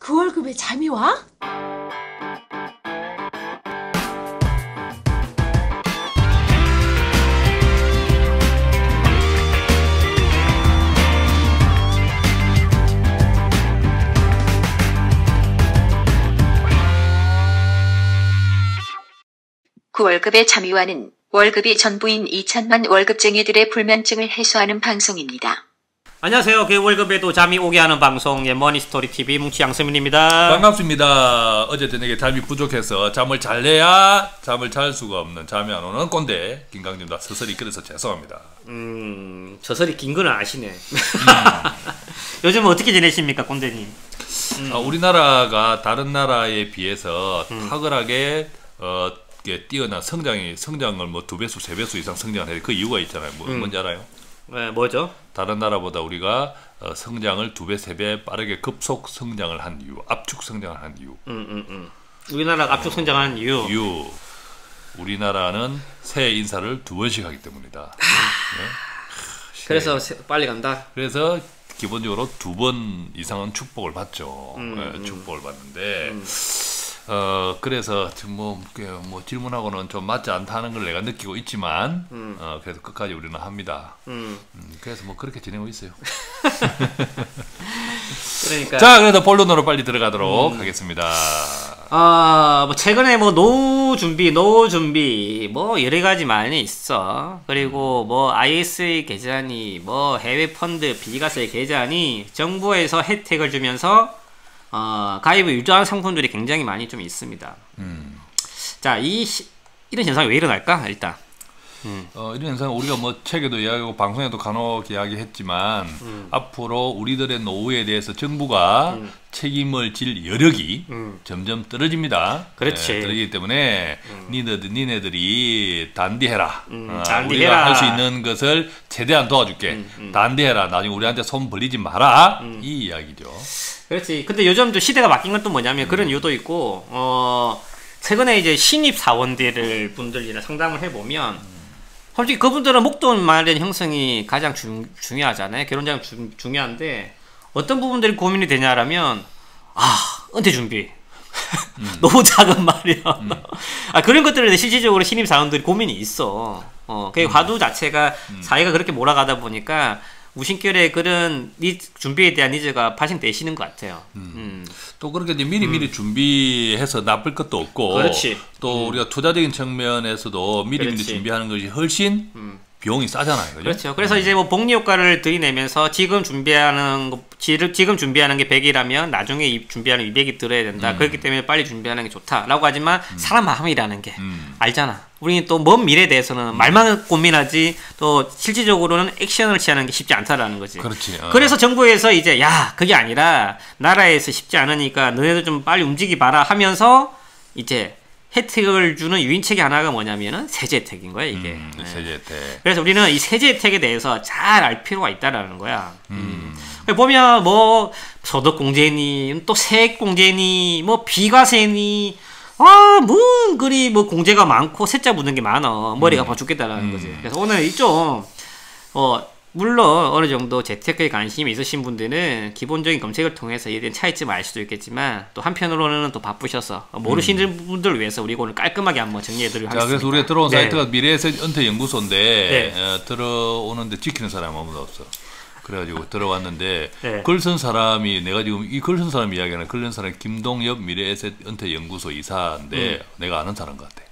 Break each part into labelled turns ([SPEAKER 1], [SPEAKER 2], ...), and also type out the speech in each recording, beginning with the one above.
[SPEAKER 1] 그 월급에 잠이 와?
[SPEAKER 2] 그 월급의 잠이와는 월급이 전부인 2천만 월급쟁이들의 불면증을 해소하는 방송입니다.
[SPEAKER 3] 안녕하세요. 그 월급에도 잠이 오게 하는 방송 머니스토리TV 뭉치 양세민입니다.
[SPEAKER 4] 반갑습니다. 어제 저녁에 잠이 부족해서 잠을 잘 내야 잠을 잘 수가 없는 잠이 안 오는 꼰대 김강준입니다. 서서히 그래서 죄송합니다.
[SPEAKER 3] 서서히 긴 거는 아시네. 요즘 어떻게 지내십니까, 꼰대님?
[SPEAKER 4] 우리나라가 다른 나라에 비해서 탁월하게 뛰어난 성장을 뭐 2배수, 3배수 이상 성장을 해요. 그 이유가 있잖아요. 뭔지 알아요?
[SPEAKER 3] 네, 뭐죠?
[SPEAKER 4] 다른 나라보다 우리가 성장을 2배, 3배 빠르게 급속 성장을 한 이유, 압축 성장을 한 이유.
[SPEAKER 3] 우리나라가 압축 성장하는 이유.
[SPEAKER 4] 우리나라는 새해 인사를 2번씩 하기 때문이다. 네?
[SPEAKER 3] 그래서 빨리 간다.
[SPEAKER 4] 그래서 기본적으로 2번 이상은 축복을 받죠. 네, 축복을 받는데. 그래서 지금 뭐 질문하고는 좀 맞지 않다는 걸 내가 느끼고 있지만, 그래도 끝까지 우리는 합니다. 그래서 뭐 그렇게 지내고 있어요.
[SPEAKER 3] 그러니까.
[SPEAKER 4] 자, 그래서 본론으로 빨리 들어가도록 하겠습니다.
[SPEAKER 3] 뭐 최근에 뭐 노후 준비, 뭐 여러 가지 많이 있어. 그리고 뭐 ISA 계좌니, 뭐 해외 펀드 비과세 계좌니 정부에서 혜택을 주면서 가입을 유도하는 상품들이 굉장히 많이 좀 있습니다. 자, 이런 현상이 왜 일어날까? 일단.
[SPEAKER 4] 이런 현상은 우리가 뭐 책에도 이야기하고 방송에도 간혹 이야기했지만 앞으로 우리들의 노후에 대해서 정부가 책임을 질 여력이 점점 떨어집니다.
[SPEAKER 3] 그렇지.
[SPEAKER 4] 네, 떨어지기 때문에 니네들이 단디해라.
[SPEAKER 3] 단디해라.
[SPEAKER 4] 우리가 할 수 있는 것을 최대한 도와줄게. 단디해라. 나중에 우리한테 손 벌리지 마라. 이 이야기죠.
[SPEAKER 3] 그렇지. 근데 요즘 또 시대가 바뀐 건 또 뭐냐면 그런 이유도 있고, 최근에 이제 신입 사원들을 분들이랑 상담을 해보면, 솔직히 그분들은 목돈 마련 형성이 가장 중요하잖아요. 결혼자금 중요한데, 어떤 부분들이 고민이 되냐라면, 은퇴 준비. 노후 자금 마련. 그런 것들에 대해 실질적으로 신입 사원들이 고민이 있어. 그 과도 자체가 사회가 그렇게 몰아가다 보니까, 무심결에 그런 준비에 대한 니즈가 발생되시는 것 같아요.
[SPEAKER 4] 또 그렇게 이제 미리 준비해서 나쁠 것도 없고,
[SPEAKER 3] 그렇지.
[SPEAKER 4] 또 우리가 투자적인 측면에서도 미리 준비하는 것이 훨씬 비용이 싸잖아요. 그죠?
[SPEAKER 3] 그렇죠. 그래서 이제 뭐 복리 효과를 들이내면서 지금 준비하는 게 100이라면 나중에 준비하는 200이 들어야 된다. 그렇기 때문에 빨리 준비하는 게 좋다라고 하지만 사람 마음이라는 게 알잖아. 우리는 또 먼 미래에 대해서는 말만 고민하지 또 실질적으로는 액션을 취하는 게 쉽지 않다라는 거지.
[SPEAKER 4] 그렇지.
[SPEAKER 3] 그래서 정부에서 이제 그게 아니라 나라에서 쉽지 않으니까 너네도 좀 빨리 움직이 봐라 하면서 이제 혜택을 주는 유인책이 하나가 뭐냐면은 세제 혜택인 거야, 이게.
[SPEAKER 4] 세제 혜택.
[SPEAKER 3] 그래서 우리는 이 세제 혜택에 대해서 잘 알 필요가 있다라는 거야. 보면 뭐 소득공제니 또 세액공제니 뭐 비과세니 뭔 그리 뭐 공제가 많고 세자 묻는 게 많아. 머리가 아파 죽겠다라는 거지. 그래서 오늘 이좀 물론 어느 정도 재테크에 관심이 있으신 분들은 기본적인 검색을 통해서 이에 대한 차이점을 알 수도 있겠지만 또 한편으로는 또 바쁘셔서 모르시는 분들을 위해서 우리가 오늘 깔끔하게 한번 정리해드리도록 하겠습니다.
[SPEAKER 4] 그래서 우리가 들어온 사이트가 미래에셋 은퇴연구소인데 들어오는데 지키는 사람이 아무도 없어. 그래가지고 들어왔는데 글 쓴 사람이 내가 지금 이 글 쓴 사람 이야기하는 글 쓴 사람이 김동엽 미래에셋 은퇴연구소 이사인데 내가 아는 사람 같아.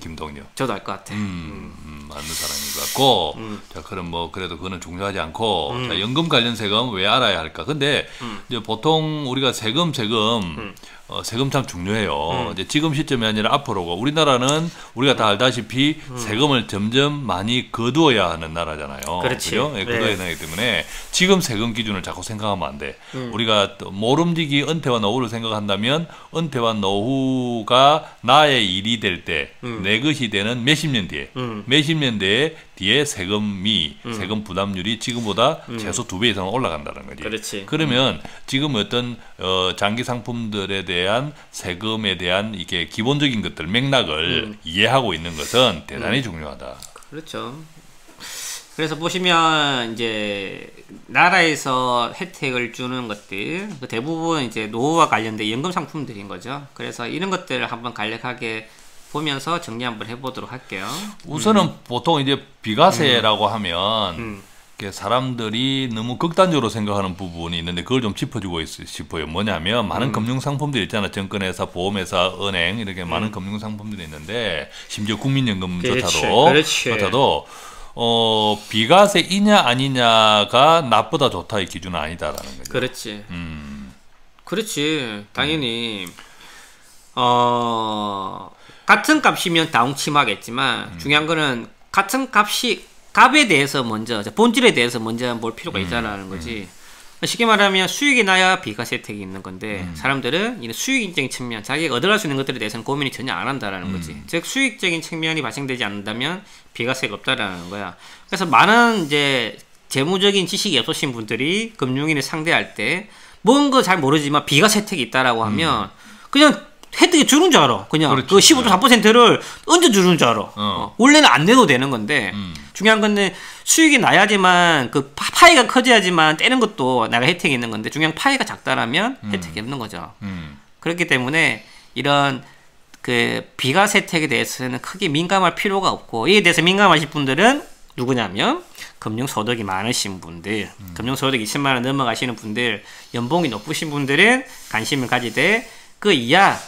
[SPEAKER 4] 김동엽.
[SPEAKER 3] 저도 알 것 같아.
[SPEAKER 4] 맞는 사람인 것 같고, 자, 그럼 뭐, 그래도 그거는 중요하지 않고, 자, 연금 관련 세금 왜 알아야 할까? 근데, 이제 보통 우리가 세금 참 중요해요. 이제 지금 시점이 아니라 앞으로고, 우리나라는 우리가 다 알다시피 세금을 점점 많이 거두어야 하는 나라잖아요.
[SPEAKER 3] 그렇지.
[SPEAKER 4] 그죠? 네, 거두어야 하기 때문에 지금 세금 기준을 자꾸 생각하면 안 돼. 우리가 또 모름지기 은퇴와 노후를 생각한다면, 은퇴와 노후가 나의 일이 될 때, 내 것이 되는 몇십 년 뒤에 세금 부담률이 지금보다 최소 2배 이상 올라간다는 거지.
[SPEAKER 3] 그렇지.
[SPEAKER 4] 그러면 지금 어떤 장기 상품들에 대한 세금에 대한 이게 기본적인 것들 맥락을 이해하고 있는 것은 대단히 중요하다.
[SPEAKER 3] 그렇죠. 그래서 보시면 이제 나라에서 혜택을 주는 것들 그 대부분 이제 노후와 관련된 연금 상품들인 거죠. 그래서 이런 것들을 한번 간략하게 보면서 정리 한번 해보도록 할게요.
[SPEAKER 4] 우선은 보통 이제 비과세라고 하면 사람들이 너무 극단적으로 생각하는 부분이 있는데 그걸 좀 짚어주고 싶어요. 뭐냐면 많은 금융상품들이 있잖아요. 증권회사, 보험회사, 은행 이렇게 많은 금융상품들이 있는데 심지어 국민연금조차도 비과세이냐 아니냐가 나쁘다 좋다의 기준은 아니다라는 거죠.
[SPEAKER 3] 그렇지. 그렇지. 당연히 같은 값이면 다홍침하겠지만 중요한 거는 같은 값에 대해서 먼저 본질에 대해서 먼저 볼 필요가 있다라는 거지. 쉽게 말하면 수익이 나야 비과세 혜택이 있는 건데 사람들은 이 수익적인 측면, 자기가 얻어갈 수 있는 것들에 대해서는 고민이 전혀 안 한다라는 거지. 즉 수익적인 측면이 발생되지 않는다면 비과세가 없다라는 거야. 그래서 많은 이제 재무적인 지식이 없으신 분들이 금융인을 상대할 때 뭔가 잘 모르지만 비과세 혜택이 있다라고 하면 그냥 혜택이 주는 줄 알아. 그냥
[SPEAKER 4] 그렇지.
[SPEAKER 3] 그 15.4%를 얹어주는 줄 알아. 원래는 안 내도 되는 건데 중요한 건데 수익이 나야지만 그 파이가 커져야지만 떼는 것도 나가 혜택이 있는 건데 중요한 파이가 작다라면 혜택이 없는 거죠. 그렇기 때문에 이런 그 비과세 혜택에 대해서는 크게 민감할 필요가 없고 이에 대해서 민감하신 분들은 누구냐면 금융소득이 많으신 분들, 금융소득 20만 원 넘어가시는 분들, 연봉이 높으신 분들은 관심을 가지되 그 이하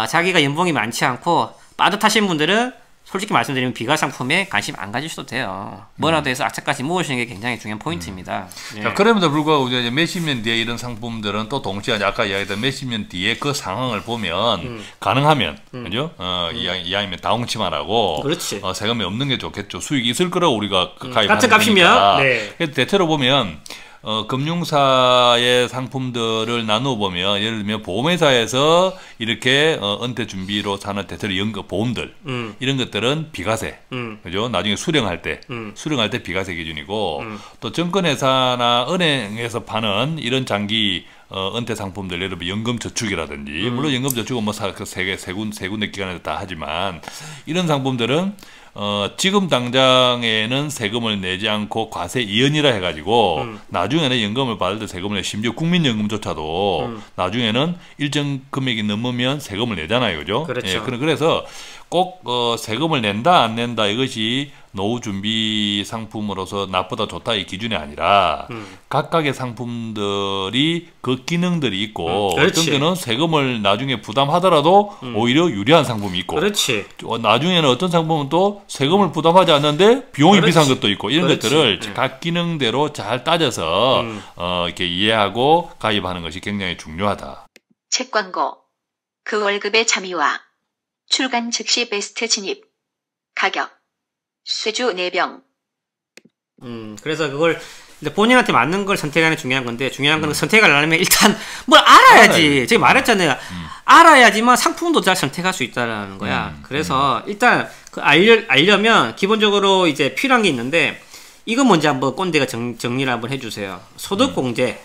[SPEAKER 3] 자기가 연봉이 많지 않고 빠듯하신 분들은 솔직히 말씀드리면 비과세 상품에 관심 안 가지셔도 돼요. 뭐라도 해서 악착같이 모으시는 게 굉장히 중요한 포인트입니다. 네.
[SPEAKER 4] 자, 그럼에도 불구하고 이제 몇십 년 뒤에 이런 상품들은 또 동시에 아까 이야기했던 몇십 년 뒤에 그 상황을 보면 가능하면 그죠? 이왕이면 다홍치마라고 세금이 없는 게 좋겠죠. 수익이 있을 거라고 우리가 가입하는
[SPEAKER 3] 같은 값이면 네.
[SPEAKER 4] 대체로 보면 금융사의 상품들을 나누어 보면 예를 들면 보험회사에서 이렇게 은퇴 준비로 사는 대체로 연금 보험들 이런 것들은 비과세 그죠? 나중에 수령할 때 비과세 기준이고 또 증권회사나 은행에서 파는 이런 장기 은퇴 상품들 예를 들면 연금저축이라든지 물론 연금저축은 뭐 세 군데 기관에서 다 하지만 이런 상품들은 지금 당장에는 세금을 내지 않고 과세 이연이라 해가지고 나중에는 연금을 받을 때 세금을 내 심지어 국민연금조차도 나중에는 일정 금액이 넘으면 세금을 내잖아요, 그죠?
[SPEAKER 3] 그렇죠.
[SPEAKER 4] 예, 그래서 꼭 세금을 낸다 안 낸다 이것이 노후 준비 상품으로서 나쁘다 좋다 이 기준이 아니라 각각의 상품들이 그 기능들이 있고 어떤 데는 세금을 나중에 부담하더라도 오히려 유리한 상품이 있고 나중에는 어떤 상품은 또 세금을 부담하지 않는데 비용이 비싼 것도 있고 이런 것들을 각 기능대로 잘 따져서 이렇게 이해하고 가입하는 것이 굉장히 중요하다.
[SPEAKER 2] 책 광고. 그 월급의 참여와 출간 즉시 베스트 진입. 가격. 쇠주 4병.
[SPEAKER 3] 그래서 그걸 본인한테 맞는 걸 선택하는 게 중요한 건데 중요한 거는 선택을 하려면 일단 뭘 알아야지. 제가 말했잖아요. 알아야지만 상품도 잘 선택할 수 있다라는 거야. 그래서 일단 그 알려면 기본적으로 이제 필요한 게 있는데 이거 먼저 한번 꼰대가 정리를 한번 해주세요. 소득공제,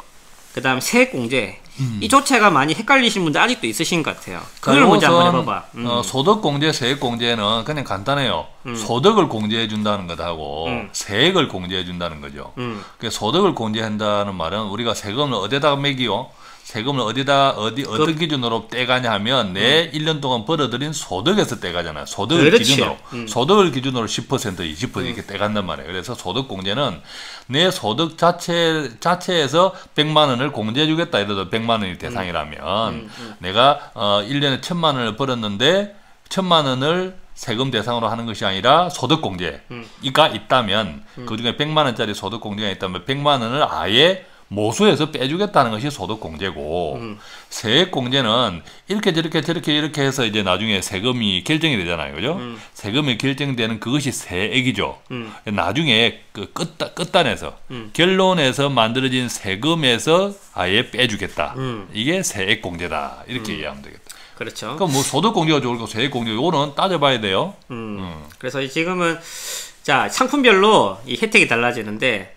[SPEAKER 3] 그 다음 세액공제. 이 조차가 많이 헷갈리신 분들 아직도 있으신 것 같아요. 그걸 먼저 한번 해봐봐.
[SPEAKER 4] 소득공제, 세액공제는 그냥 간단해요. 소득을 공제해 준다는 것하고 세액을 공제해 준다는 거죠. 그러니까 소득을 공제한다는 말은 우리가 세금을 어디다가 매기요? 세금을 어떤 기준으로 떼가냐 하면 내 1년 동안 벌어들인 소득에서 떼가잖아요. 소득을 기준으로. 소득을 기준으로 10%, 20% 이렇게 떼간단 말이에요. 그래서 소득공제는 내 소득 자체에서 100만 원을 공제해 주겠다. 예를 들어 100만 원이 대상이라면 내가 1년에 1000만 원을 벌었는데 1000만 원을 세금 대상으로 하는 것이 아니라 소득공제가 있다면 그중에 100만 원짜리 소득공제가 있다면 100만 원을 아예 모수에서 빼주겠다는 것이 소득공제고 세액공제는 이렇게 해서 이제 나중에 세금이 결정이 되잖아요, 그죠? 세금이 결정되는 그것이 세액이죠. 나중에 그 끝단에서 결론에서 만들어진 세금에서 아예 빼주겠다. 이게 세액공제다. 이렇게 이해하면 되겠다.
[SPEAKER 3] 그렇죠.
[SPEAKER 4] 그러니까 뭐 소득공제가 좋을까 세액공제 이거는 따져봐야 돼요.
[SPEAKER 3] 그래서 지금은 자 상품별로 이 혜택이 달라지는데.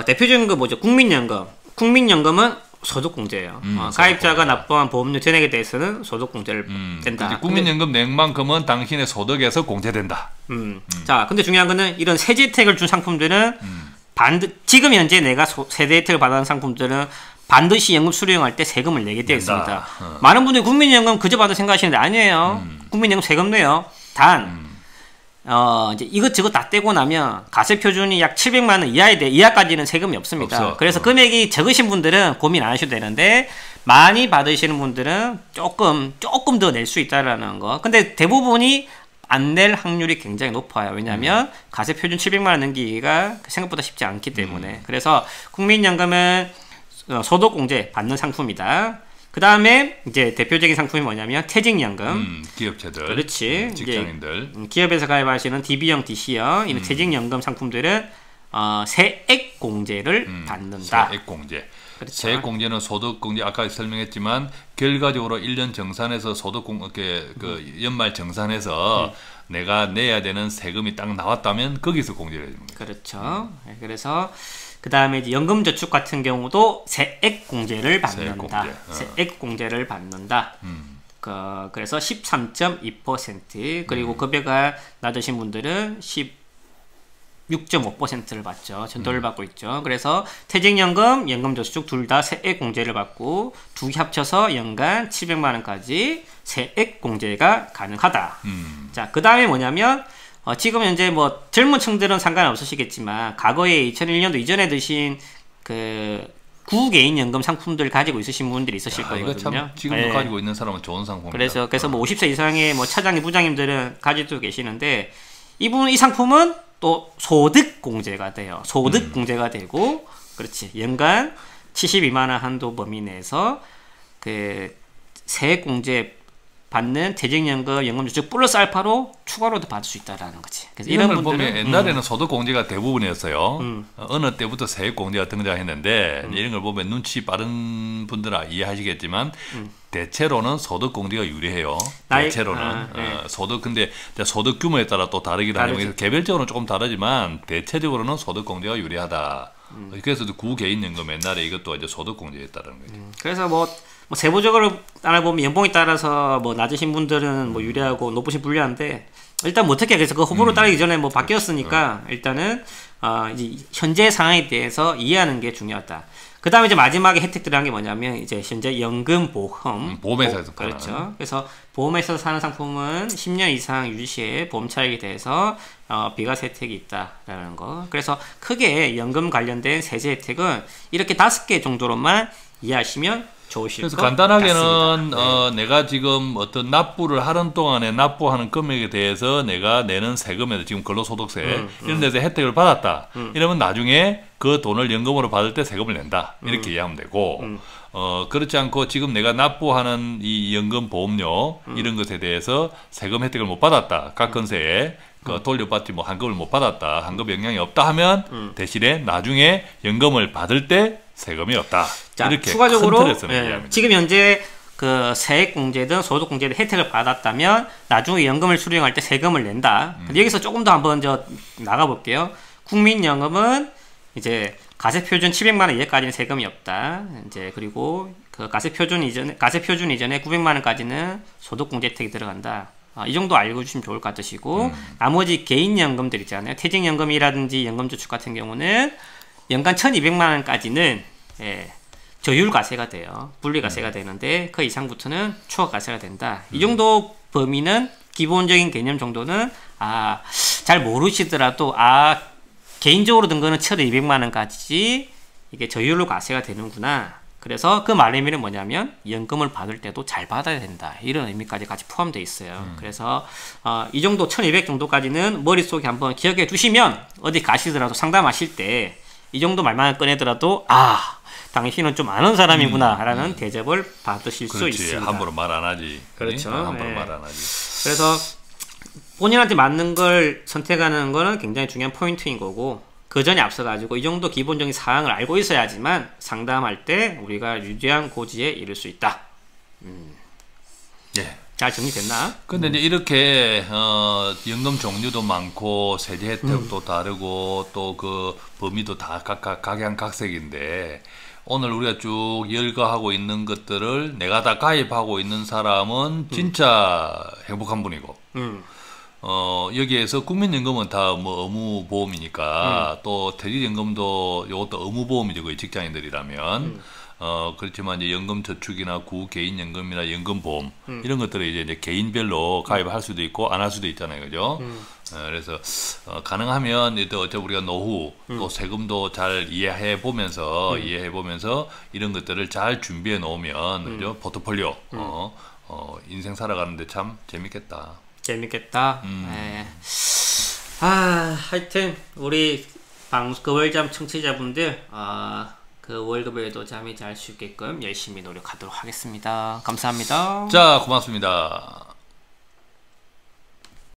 [SPEAKER 3] 대표적인 거 뭐죠? 국민연금. 국민연금은 소득공제예요. 가입자가 납부한 보험료 전액에 대해서는 소득공제를 된다.
[SPEAKER 4] 국민연금 낸만큼은 당신의 소득에서 공제된다.
[SPEAKER 3] 자, 근데 중요한 거는 이런 세제 혜택을 준 상품들은 지금 현재 내가 세제 혜택을 받은 상품들은 반드시 연금 수령할 때 세금을 내게 되어 있습니다. 많은 분들이 국민연금 그저 받아 생각하시는데 아니에요. 국민연금 세금 내요. 단 이제 이것저것 다 떼고 나면 가세 표준이 약 700만 원 이하까지는 세금이 없습니다.
[SPEAKER 4] 없어.
[SPEAKER 3] 그래서 금액이 적으신 분들은 고민 안 하셔도 되는데 많이 받으시는 분들은 조금 더 낼 수 있다라는 거. 근데 대부분이 안 낼 확률이 굉장히 높아요. 왜냐하면 가세 표준 700만 원 넘기기가 생각보다 쉽지 않기 때문에. 그래서 국민연금은 소득공제 받는 상품이다. 그 다음에 이제 대표적인 상품이 뭐냐면 퇴직연금.
[SPEAKER 4] 기업체들,
[SPEAKER 3] 그렇지.
[SPEAKER 4] 직장인들,
[SPEAKER 3] 기업에서 가입하시는 DB형, DC형 이런 퇴직연금 상품들은 세액 공제를 받는다.
[SPEAKER 4] 세액 공제.
[SPEAKER 3] 그렇죠.
[SPEAKER 4] 세액 공제는 소득 공제 아까 설명했지만 결과적으로 1년 정산해서 연말 정산해서 내가 내야 되는 세금이 딱 나왔다면 거기서 공제를 해줍니다.
[SPEAKER 3] 그렇죠. 그래서 그 다음에 이제 연금저축 같은 경우도 세액 공제를 받는다. 세액 공제를 받는다. 그래서 13.2% 그리고 급여가 낮으신 분들은 16.5%를 받죠. 전도를 받고 있죠. 그래서 퇴직연금, 연금저축 둘 다 세액 공제를 받고 두 개 합쳐서 연간 700만 원까지 세액 공제가 가능하다. 자, 그 다음에 뭐냐면 지금 현재 뭐 젊은 층들은 상관없으시겠지만 과거에 2001년도 이전에 드신 그 구개인 연금 상품들 가지고 있으신 분들이 있으실 거거든요.
[SPEAKER 4] 이거 참 지금도 가지고 있는 사람은 좋은 상품입니다.
[SPEAKER 3] 그래서 뭐 50세 이상의 뭐 차장님, 부장님들은 가지고 계시는데 이 상품은 또 소득 공제가 돼요. 소득 공제가 되고, 그렇지. 연간 72만 원 한도 범위 내에서 그 세액 공제 받는 퇴직연금, 연금저축 플러스 알파로 추가로도 받을 수 있다라는 거지. 그래서
[SPEAKER 4] 이런 걸 보면 옛날에는 소득 공제가 대부분이었어요. 어느 때부터 세액 공제가 등장했는데 이런 걸 보면 눈치 빠른 분들은 이해하시겠지만 대체로는 소득 공제가 유리해요. 대체로는 소득 근데 소득 규모에 따라 또 다르긴 하지만 개별적으로는 조금 다르지만 대체적으로는 소득 공제가 유리하다. 그래서 구개인 연금 옛날에 이것도 이제 소득 공제였다는 거죠.
[SPEAKER 3] 그래서 뭐 세부적으로 따라보면 연봉에 따라서 뭐 낮으신 분들은 뭐 유리하고 높으신 불리한데 일단 뭐 어떻게 그래서 그 후보로 따르기 전에 뭐 바뀌었으니까 일단은 이제 현재 상황에 대해서 이해하는 게 중요하다. 그 다음에 이제 마지막에 혜택들이란 게 뭐냐면 이제 현재 연금보험
[SPEAKER 4] 보험회사에서
[SPEAKER 3] 그렇죠. 그래서 보험회사에서 사는 상품은 10년 이상 유지시에 보험 차익에 대해서 비과세 혜택이 있다라는 거. 그래서 크게 연금 관련된 세제 혜택은 이렇게 5개 정도로만 이해하시면 좋으실
[SPEAKER 4] 그래서
[SPEAKER 3] 것
[SPEAKER 4] 간단하게는
[SPEAKER 3] 같습니다.
[SPEAKER 4] 내가 지금 어떤 납부를 하는 동안에 납부하는 금액에 대해서 내가 내는 세금에서 지금 근로소득세 이런 데서 혜택을 받았다. 이러면 나중에 그 돈을 연금으로 받을 때 세금을 낸다. 이렇게 이해하면 되고 그렇지 않고 지금 내가 납부하는 이 연금 보험료 이런 것에 대해서 세금 혜택을 못 받았다. 각건세에 돌려받지 뭐 환급을 못 받았다. 환급 영향이 없다 하면 대신에 나중에 연금을 받을 때 세금이 없다.
[SPEAKER 3] 자,
[SPEAKER 4] 이렇게
[SPEAKER 3] 추가적으로
[SPEAKER 4] 이해합니다.
[SPEAKER 3] 지금 현재 그 세액 공제든 소득 공제든 혜택을 받았다면 나중에 연금을 수령할 때 세금을 낸다. 근데 여기서 조금 더 한번 나가 볼게요. 국민연금은 이제 가세 표준 700만 원 이하까지는 세금이 없다. 이제 그리고 그 가세 표준 이전에 900만 원까지는 소득 공제 혜택이 들어간다. 이 정도 알고 주시면 좋을 것 같으시고 나머지 개인연금들 있잖아요. 퇴직연금이라든지 연금저축 같은 경우는 연간 1200만 원까지는 저율과세가 돼요. 분리과세가 되는데 그 이상부터는 추가과세가 된다. 이 정도 범위는 기본적인 개념 정도는 잘 모르시더라도 개인적으로 든 거는 1200만 원까지 이게 저율로 과세가 되는구나. 그래서 그 말 의미는 뭐냐면 연금을 받을 때도 잘 받아야 된다. 이런 의미까지 같이 포함되어 있어요. 그래서 이 정도 1200 정도까지는 머릿속에 한번 기억해 두시면 어디 가시더라도 상담하실 때 이 정도 말만 꺼내더라도 당신은 좀 아는 사람이구나 라는 대접을 받으실 수 있습니다.
[SPEAKER 4] 함부로 말 안 하지.
[SPEAKER 3] 그렇죠.
[SPEAKER 4] 함부로 말 안 하지.
[SPEAKER 3] 그래서 본인한테 맞는 걸 선택하는 거는 굉장히 중요한 포인트인 거고 그 전에 앞서가지고 이 정도 기본적인 사항을 알고 있어야지만 상담할 때 우리가 유리한 고지에 이를 수 있다.
[SPEAKER 4] 예.
[SPEAKER 3] 잘 정리됐나?
[SPEAKER 4] 근데 이제 이렇게 연금 종류도 많고 세제 혜택도 다르고 또 그 범위도 다 각각 각양각색인데 오늘 우리가 쭉 열거하고 있는 것들을 내가 다 가입하고 있는 사람은 진짜 행복한 분이고 여기에서 국민연금은 다 뭐 의무보험이니까 또 퇴직연금도 이것도 의무보험이죠. 거의 직장인들이라면. 그렇지만 이제 연금저축이나 구개인연금이나 연금보험 이런 것들을 이제 개인별로 가입을 할 수도 있고 안 할 수도 있잖아요. 그죠? 그래서 가능하면 또 어차피 우리가 노후 또 세금도 잘 이해해 보면서 이런 것들을 잘 준비해 놓으면 그죠? 포트폴리오 인생 살아가는데 참 재밌겠다.
[SPEAKER 3] 재밌겠다. 네. 하여튼 우리 그월잠 청취자분들 그 월급에도 잠이 잘 수 있게끔 열심히 노력하도록 하겠습니다. 감사합니다.
[SPEAKER 4] 자, 고맙습니다.